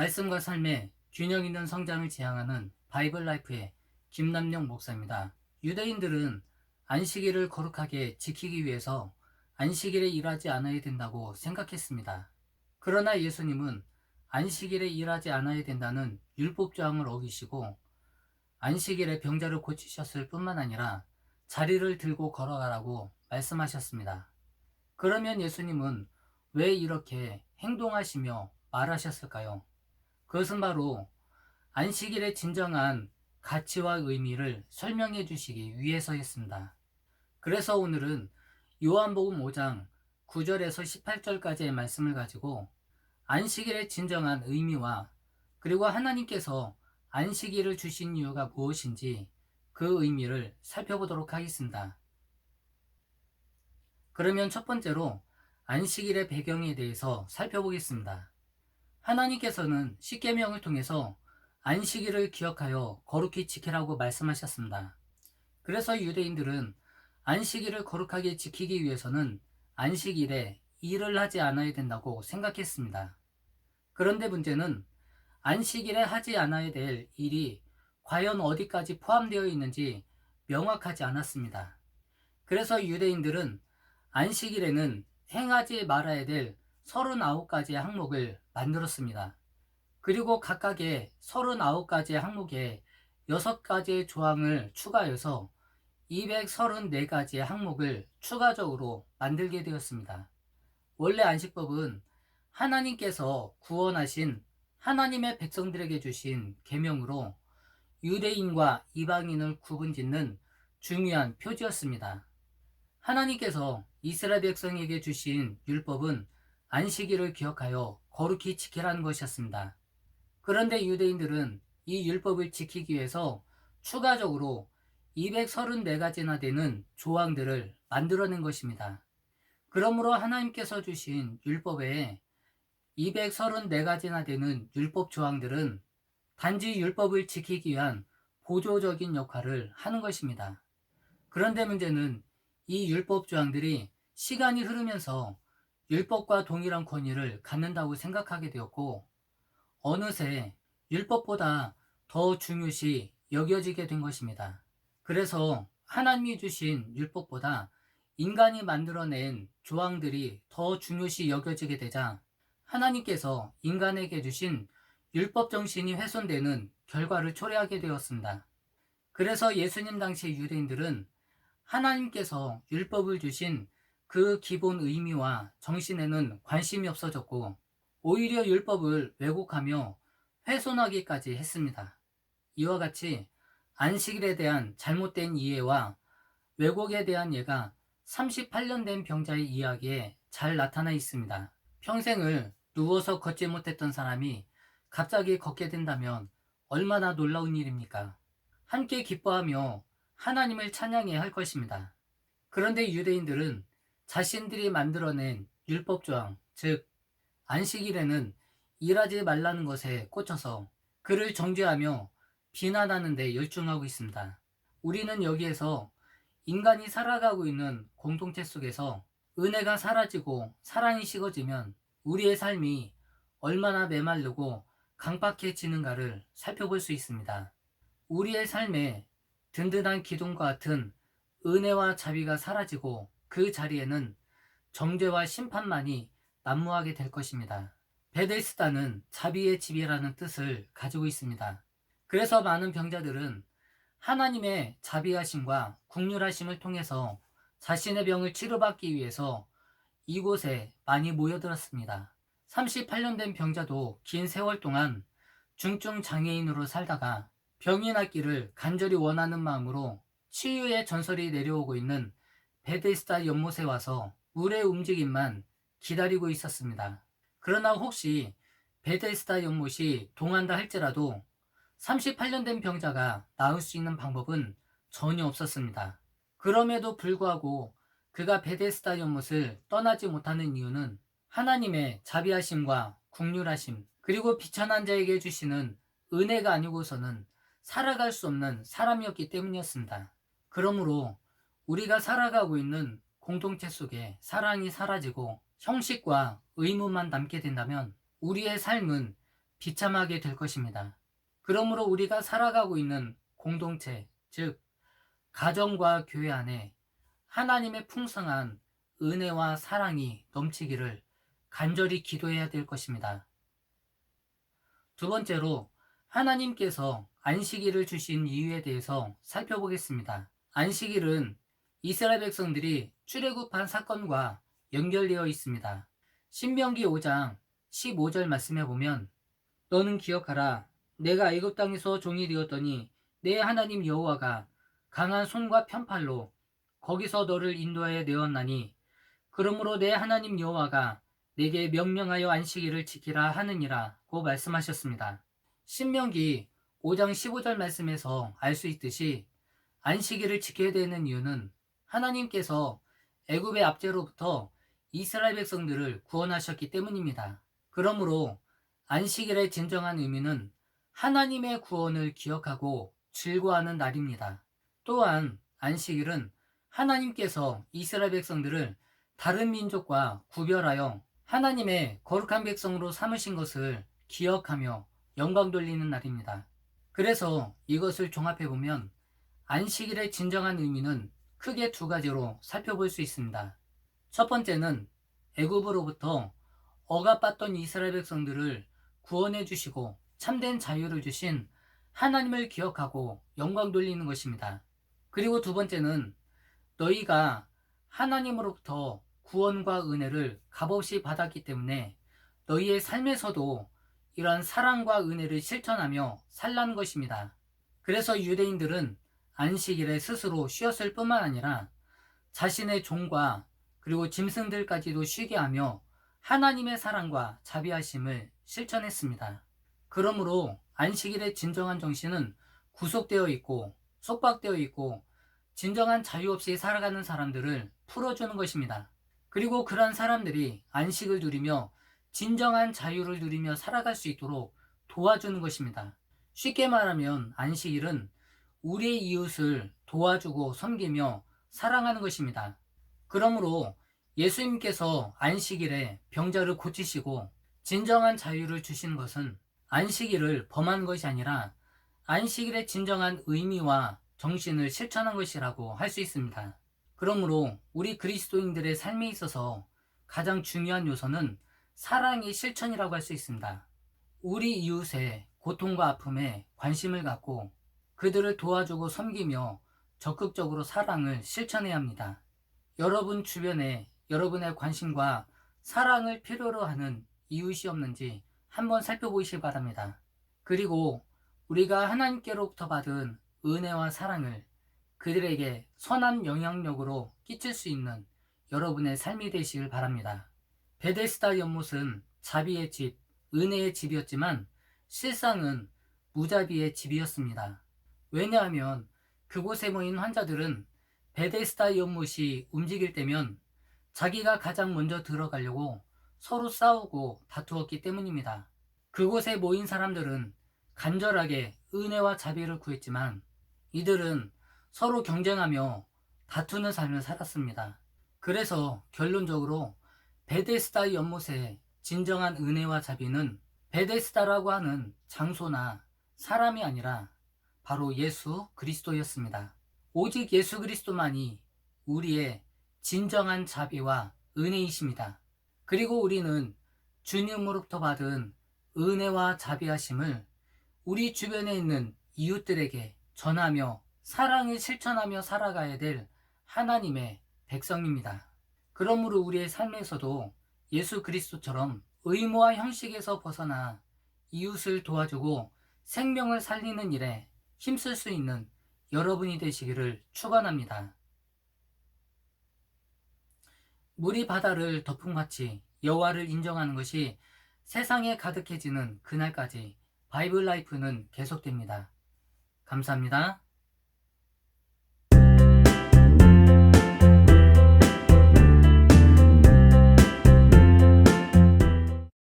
말씀과 삶의 균형 있는 성장을 지향하는 바이블 라이프의 김남영 목사입니다. 유대인들은 안식일을 거룩하게 지키기 위해서 안식일에 일하지 않아야 된다고 생각했습니다. 그러나 예수님은 안식일에 일하지 않아야 된다는 율법 조항을 어기시고 안식일에 병자를 고치셨을 뿐만 아니라 자리를 들고 걸어가라고 말씀하셨습니다. 그러면 예수님은 왜 이렇게 행동하시며 말하셨을까요? 그것은 바로 안식일의 진정한 가치와 의미를 설명해 주시기 위해서였습니다. 그래서 오늘은 요한복음 5장 9절에서 18절까지의 말씀을 가지고 안식일의 진정한 의미와 그리고 하나님께서 안식일을 주신 이유가 무엇인지 그 의미를 살펴보도록 하겠습니다. 그러면 첫 번째로 안식일의 배경에 대해서 살펴보겠습니다. 하나님께서는 십계명을 통해서 안식일을 기억하여 거룩히 지키라고 말씀하셨습니다. 그래서 유대인들은 안식일을 거룩하게 지키기 위해서는 안식일에 일을 하지 않아야 된다고 생각했습니다. 그런데 문제는 안식일에 하지 않아야 될 일이 과연 어디까지 포함되어 있는지 명확하지 않았습니다. 그래서 유대인들은 안식일에는 행하지 말아야 될 39가지의 항목을 만들었습니다. 그리고 각각의 39가지의 항목에 6가지의 조항을 추가해서 234가지의 항목을 추가적으로 만들게 되었습니다. 원래 안식법은 하나님께서 구원하신 하나님의 백성들에게 주신 계명으로 유대인과 이방인을 구분짓는 중요한 표지였습니다. 하나님께서 이스라엘 백성에게 주신 율법은 안식일을 기억하여 거룩히 지키라는 것이었습니다. 그런데 유대인들은 이 율법을 지키기 위해서 추가적으로 234가지나 되는 조항들을 만들어낸 것입니다. 그러므로 하나님께서 주신 율법 외에 234가지나 되는 율법 조항들은 단지 율법을 지키기 위한 보조적인 역할을 하는 것입니다. 그런데 문제는 이 율법 조항들이 시간이 흐르면서 율법과 동일한 권위를 갖는다고 생각하게 되었고 어느새 율법보다 더 중요시 여겨지게 된 것입니다. 그래서 하나님이 주신 율법보다 인간이 만들어낸 조항들이 더 중요시 여겨지게 되자 하나님께서 인간에게 주신 율법 정신이 훼손되는 결과를 초래하게 되었습니다. 그래서 예수님 당시 유대인들은 하나님께서 율법을 주신 그 기본 의미와 정신에는 관심이 없어졌고 오히려 율법을 왜곡하며 훼손하기까지 했습니다. 이와 같이 안식일에 대한 잘못된 이해와 왜곡에 대한 예가 38년 된 병자의 이야기에 잘 나타나 있습니다. 평생을 누워서 걷지 못했던 사람이 갑자기 걷게 된다면 얼마나 놀라운 일입니까? 함께 기뻐하며 하나님을 찬양해야 할 것입니다. 그런데 유대인들은 자신들이 만들어낸 율법조항, 즉 안식일에는 일하지 말라는 것에 꽂혀서 그를 정죄하며 비난하는 데 열중하고 있습니다. 우리는 여기에서 인간이 살아가고 있는 공동체 속에서 은혜가 사라지고 사랑이 식어지면 우리의 삶이 얼마나 메마르고 강박해지는가를 살펴볼 수 있습니다. 우리의 삶에 든든한 기둥과 같은 은혜와 자비가 사라지고 그 자리에는 정죄와 심판만이 난무하게 될 것입니다. 베데스다는 자비의 집이라는 뜻을 가지고 있습니다. 그래서 많은 병자들은 하나님의 자비하심과 긍휼하심을 통해서 자신의 병을 치료받기 위해서 이곳에 많이 모여들었습니다. 38년 된 병자도 긴 세월 동안 중증 장애인으로 살다가 병이 낫기를 간절히 원하는 마음으로 치유의 전설이 내려오고 있는 베데스다 연못에 와서 물의 움직임만 기다리고 있었습니다. 그러나 혹시 베데스다 연못이 동한다 할지라도 38년 된 병자가 나을 수 있는 방법은 전혀 없었습니다. 그럼에도 불구하고 그가 베데스다 연못을 떠나지 못하는 이유는 하나님의 자비하심과 긍휼하심 그리고 비천한 자에게 주시는 은혜가 아니고서는 살아갈 수 없는 사람이었기 때문이었습니다. 그러므로 우리가 살아가고 있는 공동체 속에 사랑이 사라지고 형식과 의무만 남게 된다면 우리의 삶은 비참하게 될 것입니다. 그러므로 우리가 살아가고 있는 공동체, 즉 가정과 교회 안에 하나님의 풍성한 은혜와 사랑이 넘치기를 간절히 기도해야 될 것입니다. 두 번째로 하나님께서 안식일을 주신 이유에 대해서 살펴보겠습니다. 안식일은 이스라엘 백성들이 출애굽한 사건과 연결되어 있습니다. 신명기 5장 15절 말씀에 보면 너는 기억하라. 내가 애굽 땅에서 종이 되었더니 내 하나님 여호와가 강한 손과 편팔로 거기서 너를 인도하여 내었나니 그러므로 내 하나님 여호와가 내게 명령하여 안식일을 지키라 하느니라고 말씀하셨습니다. 신명기 5장 15절 말씀에서 알 수 있듯이 안식일을 지켜야 되는 이유는 하나님께서 애굽의 압제로부터 이스라엘 백성들을 구원하셨기 때문입니다. 그러므로 안식일의 진정한 의미는 하나님의 구원을 기억하고 즐거워하는 날입니다. 또한 안식일은 하나님께서 이스라엘 백성들을 다른 민족과 구별하여 하나님의 거룩한 백성으로 삼으신 것을 기억하며 영광 돌리는 날입니다. 그래서 이것을 종합해보면 안식일의 진정한 의미는 크게 두 가지로 살펴볼 수 있습니다. 첫 번째는 애굽으로부터 억압받던 이스라엘 백성들을 구원해 주시고 참된 자유를 주신 하나님을 기억하고 영광 돌리는 것입니다. 그리고 두 번째는 너희가 하나님으로부터 구원과 은혜를 값없이 받았기 때문에 너희의 삶에서도 이러한 사랑과 은혜를 실천하며 살라는 것입니다. 그래서 유대인들은 안식일에 스스로 쉬었을 뿐만 아니라 자신의 종과 그리고 짐승들까지도 쉬게 하며 하나님의 사랑과 자비하심을 실천했습니다. 그러므로 안식일의 진정한 정신은 구속되어 있고 속박되어 있고 진정한 자유 없이 살아가는 사람들을 풀어주는 것입니다. 그리고 그러한 사람들이 안식을 누리며 진정한 자유를 누리며 살아갈 수 있도록 도와주는 것입니다. 쉽게 말하면 안식일은 우리의 이웃을 도와주고 섬기며 사랑하는 것입니다. 그러므로 예수님께서 안식일에 병자를 고치시고 진정한 자유를 주신 것은 안식일을 범한 것이 아니라 안식일의 진정한 의미와 정신을 실천한 것이라고 할 수 있습니다. 그러므로 우리 그리스도인들의 삶에 있어서 가장 중요한 요소는 사랑의 실천이라고 할 수 있습니다. 우리 이웃의 고통과 아픔에 관심을 갖고 그들을 도와주고 섬기며 적극적으로 사랑을 실천해야 합니다. 여러분 주변에 여러분의 관심과 사랑을 필요로 하는 이웃이 없는지 한번 살펴보시기 바랍니다. 그리고 우리가 하나님께로부터 받은 은혜와 사랑을 그들에게 선한 영향력으로 끼칠 수 있는 여러분의 삶이 되시길 바랍니다. 베데스다 연못은 자비의 집, 은혜의 집이었지만 실상은 무자비의 집이었습니다. 왜냐하면 그곳에 모인 환자들은 베데스다 연못이 움직일 때면 자기가 가장 먼저 들어가려고 서로 싸우고 다투었기 때문입니다. 그곳에 모인 사람들은 간절하게 은혜와 자비를 구했지만 이들은 서로 경쟁하며 다투는 삶을 살았습니다. 그래서 결론적으로 베데스다 연못의 진정한 은혜와 자비는 베데스다라고 하는 장소나 사람이 아니라 바로 예수 그리스도였습니다. 오직 예수 그리스도만이 우리의 진정한 자비와 은혜이십니다. 그리고 우리는 주님으로부터 받은 은혜와 자비하심을 우리 주변에 있는 이웃들에게 전하며 사랑을 실천하며 살아가야 될 하나님의 백성입니다. 그러므로 우리의 삶에서도 예수 그리스도처럼 의무와 형식에서 벗어나 이웃을 도와주고 생명을 살리는 일에 힘쓸 수 있는 여러분이 되시기를 축원합니다. 물이 바다를 덮음같이 여호와를 인정하는 것이 세상에 가득해지는 그날까지 바이블 라이프는 계속됩니다. 감사합니다.